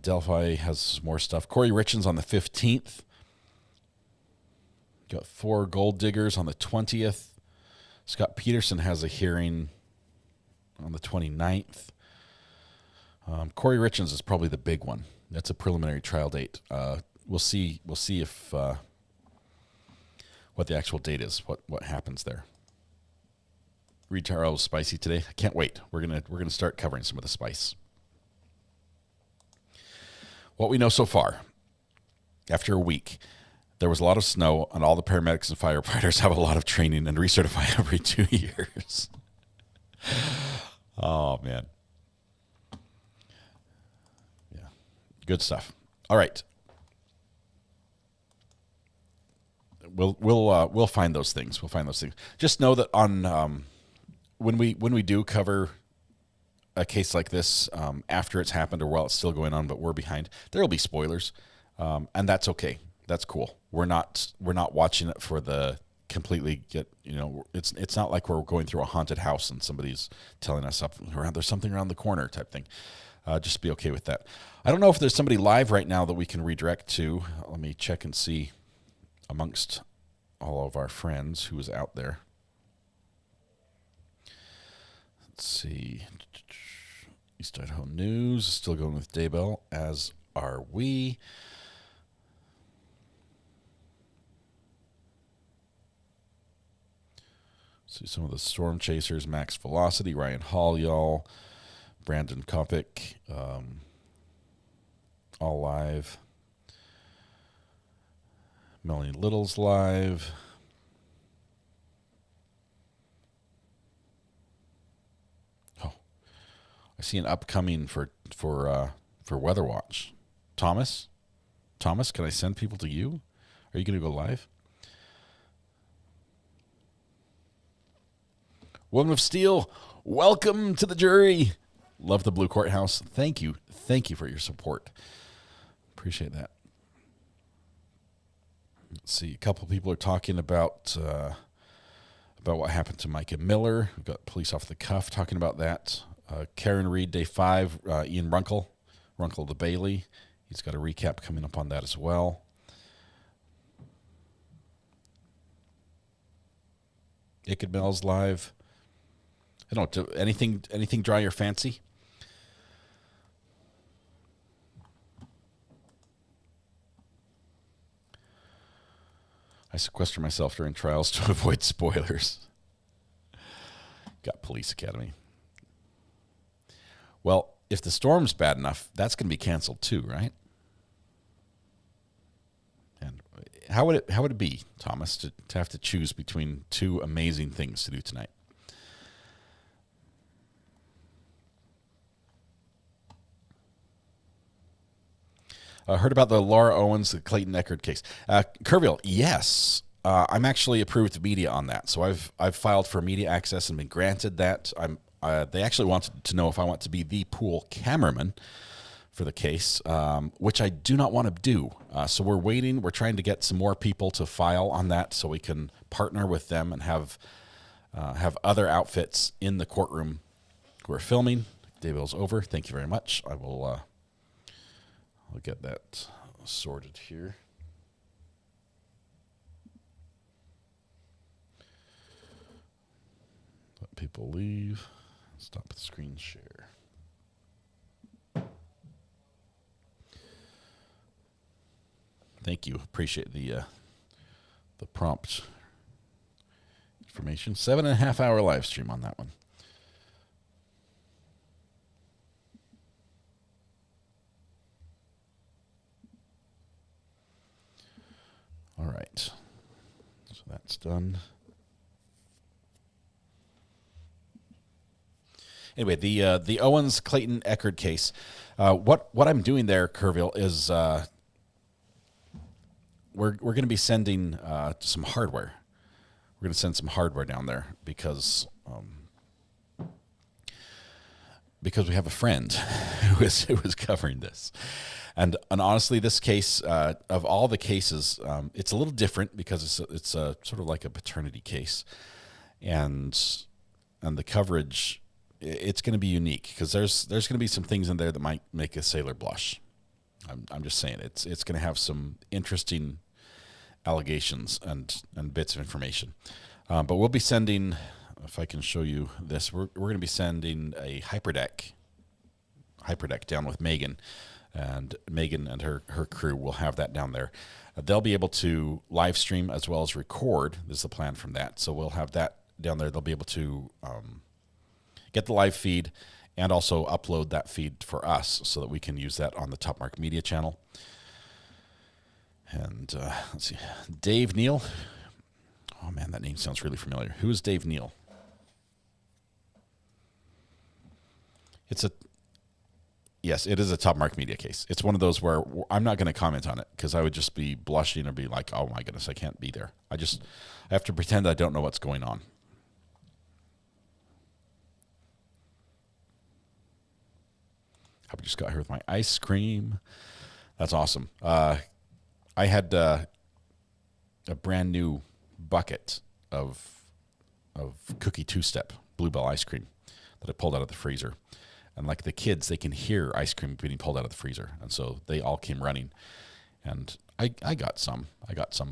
Delphi has more stuff. Corey Richens on the 15th. Got 4 gold diggers on the 20th. Scott Peterson has a hearing on the 29th. Corey Richens is probably the big one. That's a preliminary trial date. We'll see if what the actual date is. What happens there? Retrial was spicy today. I can't wait. We're gonna start covering some of the spice. What we know so far, after a week, there was a lot of snow, and all the paramedics and firefighters have a lot of training and recertify every 2 years. Oh man. Yeah. Good stuff. All right. We'll find those things. We'll find those things. Just know that on when we do cover a case like this after it's happened or while it's still going on, but we're behind, there will be spoilers, and that's okay. That's cool. We're not watching it for the completely it's not like we're going through a haunted house and somebody's telling us there's something around the corner type thing. Just be okay with that. I don't know if there's somebody live right now that we can redirect to. Let me check and see amongst all of our friends who is out there. Let's see. East Idaho News, still going with Daybell, as are we. See some of the Storm Chasers, Max Velocity, Ryan Hall, y'all, Brandon Kopic, all live. Melanie Little's live. Oh, I see an upcoming for Weather Watch. Thomas, can I send people to you? Are you going to go live? Woman of Steel, welcome to the jury. Love the Blue Courthouse. Thank you for your support. Appreciate that. Let's see. A couple people are talking about what happened to Mica Miller. We've got police off the cuff talking about that. Karen Reed, day 5. Ian Runkle the Bailey. He's got a recap coming up on that as well. Icked Mills live. I don't know, anything draw your fancy? I sequester myself during trials to avoid spoilers. Got Police Academy. Well, if the storm's bad enough, that's going to be canceled too, right? And how would it be, Thomas, to have to choose between 2 amazing things to do tonight? Heard about the Laura Owens, the Clayton Eckert case. Kerrville, yes. I'm actually approved media on that. So I've filed for media access and been granted that. They actually wanted to know if I want to be the pool cameraman for the case, which I do not want to do. So we're waiting. We're trying to get some more people to file on that so we can partner with them and have other outfits in the courtroom who are filming. Daybell's over. Thank you very much. I'll get that sorted here. Let people leave. Stop the screen share. Thank you. Appreciate the prompt information. 7.5 hour live stream on that one. All right. So that's done. Anyway, the Owens Clayton Eckerd case. What I'm doing there, Kerrville, is we're going to be sending some hardware. We're going to send some hardware down there because we have a friend who is covering this, and honestly, this case of all the cases, it's a little different because it's a sort of like a paternity case, and the coverage. It's going to be unique because there's going to be some things in there that might make a sailor blush. I'm just saying it's going to have some interesting allegations and bits of information. But we'll be sending, if I can show you this, we're going to be sending a hyperdeck down with Megan, and Megan and her crew will have that down there. They'll be able to live stream as well as record. This is the plan from that. So we'll have that down there. They'll be able to get the live feed and also upload that feed for us so that we can use that on the Top Mark Media channel. And let's see, Dave Neal. Oh man, that name sounds really familiar. Who is Dave Neal? Yes, it is a Top Mark Media case. It's one of those where I'm not going to comment on it because I would just be blushing or be like, oh my goodness, I can't be there. I have to pretend I don't know what's going on. I just got here with my ice cream. That's awesome. I had a brand new bucket of Cookie Two-Step Bluebell ice cream that I pulled out of the freezer. And like the kids, they can hear ice cream being pulled out of the freezer. And so they all came running. And I got some,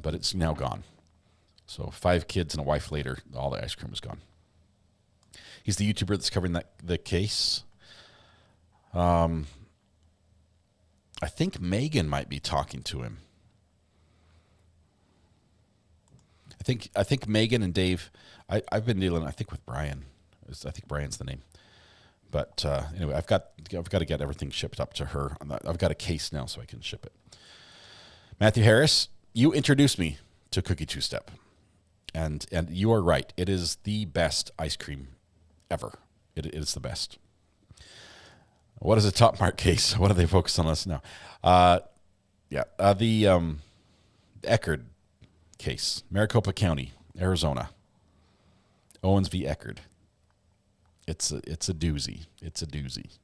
but it's now gone. So 5 kids and a wife later, all the ice cream was gone. He's the YouTuber that's covering the case. I think Megan might be talking to him. I think Megan and Dave. I've been dealing, I think, with Brian. I think Brian's the name. But anyway, I've got to get everything shipped up to her. I've got a case now, so I can ship it. Matthew Harris, you introduced me to Cookie Two-Step, and you are right. It is the best ice cream ever. It is the best. What is a Top Mark case? What are they focused on us now? The Eckerd case, Maricopa County, Arizona. Owens v. Eckerd. It's a doozy. It's a doozy.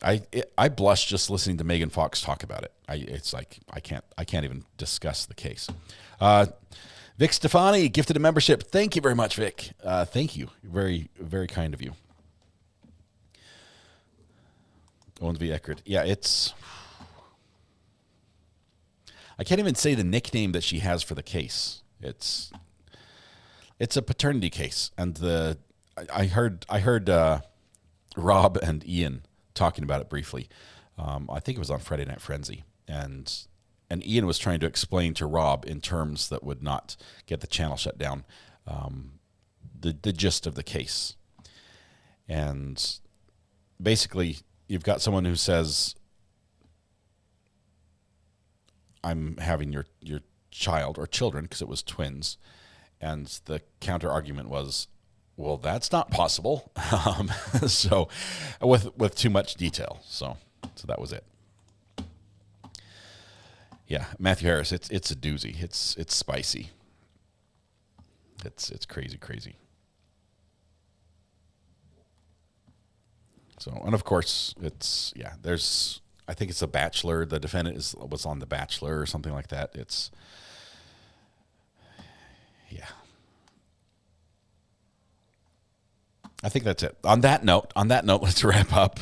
I blush just listening to Megan Fox talk about it. It's like I can't even discuss the case. Vic Stefani gifted a membership. Thank you very much, Vic. Thank you. Very, very kind of you. Owens v. Eckerd. Yeah, I can't even say the nickname that she has for the case. It's a paternity case, and I heard Rob and Ian talking about it briefly. I think it was on Friday Night Frenzy, and Ian was trying to explain to Rob in terms that would not get the channel shut down the gist of the case. And basically, you've got someone who says, I'm having your child or children, because it was twins, and the counter argument was, well, that's not possible. So with too much detail. So that was it. Yeah, Matthew Harris, it's a doozy. It's spicy. It's crazy. So, and of course, I think it's a Bachelor. The defendant was on The Bachelor or something like that. Yeah. I think that's it. On that note, let's wrap up.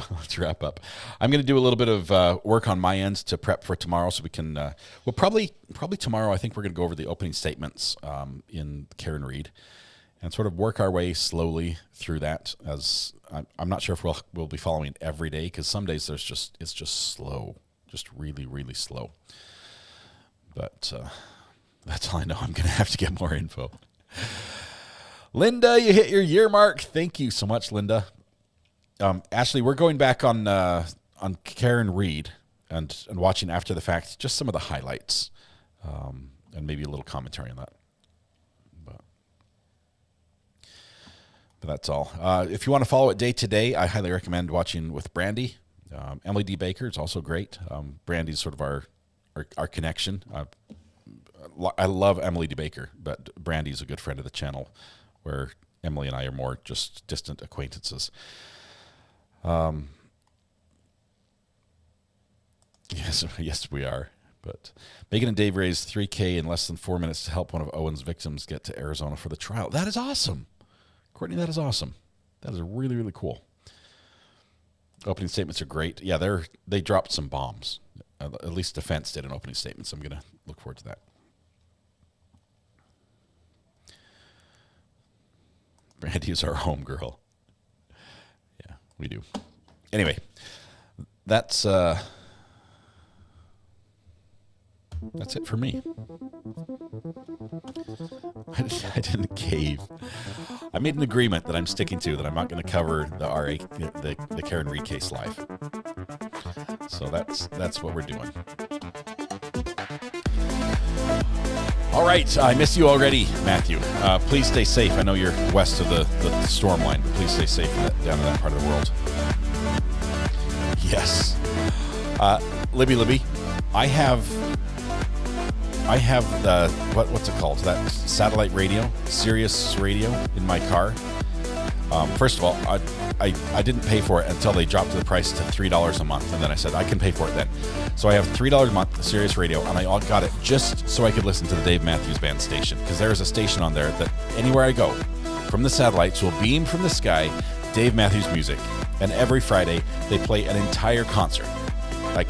I'm going to do a little bit of work on my end to prep for tomorrow, so we can. Well, probably tomorrow. I think we're going to go over the opening statements in Karen Reed, and sort of work our way slowly through that. As I'm not sure if we'll be following every day, because some days it's just slow, just really, really slow. But that's all I know. I'm going to have to get more info. Linda, you hit your year mark. Thank you so much, Linda. Ashley, we're going back on Karen Reed and watching after the fact just some of the highlights and maybe a little commentary on that. But that's all. If you want to follow it day to day, I highly recommend watching with Brandy. Emily D. Baker is also great. Brandy's sort of our connection. I love Emily D. Baker, but Brandy's a good friend of the channel, where Emily and I are more just distant acquaintances. Yes, we are. But Megan and Dave raised $3,000 in less than 4 minutes to help one of Owen's victims get to Arizona for the trial. That is awesome. Courtney, that is awesome. That is really, really cool. Opening statements are great. Yeah, they dropped some bombs. At least Defense did an opening statement, so I'm going to look forward to that. Brandy is our home girl. Yeah, we do. Anyway, that's it for me. I didn't cave. I made an agreement that I'm sticking to, that I'm not going to cover the Karen Reed case live. So that's what we're doing. All right, I miss you already, Matthew. Please stay safe. I know you're west of the storm line, but please stay safe down in that part of the world. Yes. Libby, I have the what's it called? That satellite radio, Sirius radio, in my car. First of all, I didn't pay for it until they dropped the price to $3 a month, and then I said I can pay for it then. So I have $3 a month, the Sirius radio, and I got it just so I could listen to the Dave Matthews Band station, because there is a station on there that anywhere I go, from the satellites will beam from the sky Dave Matthews music, and every Friday they play an entire concert, like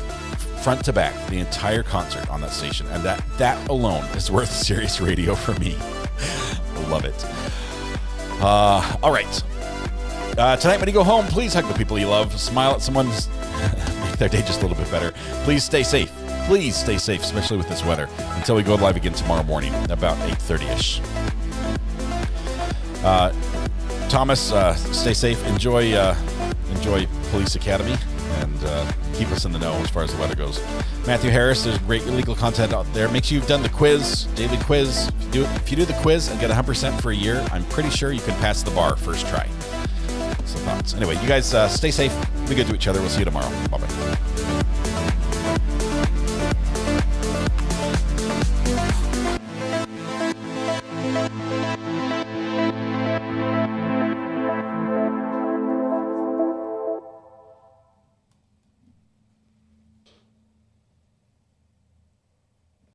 front to back, the entire concert on that station, and that alone is worth Sirius radio for me. I love it. All right. Tonight when you go home, please hug the people you love, smile at someone, make their day just a little bit better. Please stay safe. Please stay safe, especially with this weather, until we go live again tomorrow morning about 8:30ish. Thomas, stay safe. Enjoy Police Academy, and keep us in the know as far as the weather goes. Matthew Harris, there's great legal content out there. Make sure you've done the quiz, daily quiz. If you do the quiz and get 100% for a year, I'm pretty sure you can pass the bar first try. So thoughts. Anyway, you guys stay safe. Be good to each other. We'll see you tomorrow. Bye-bye.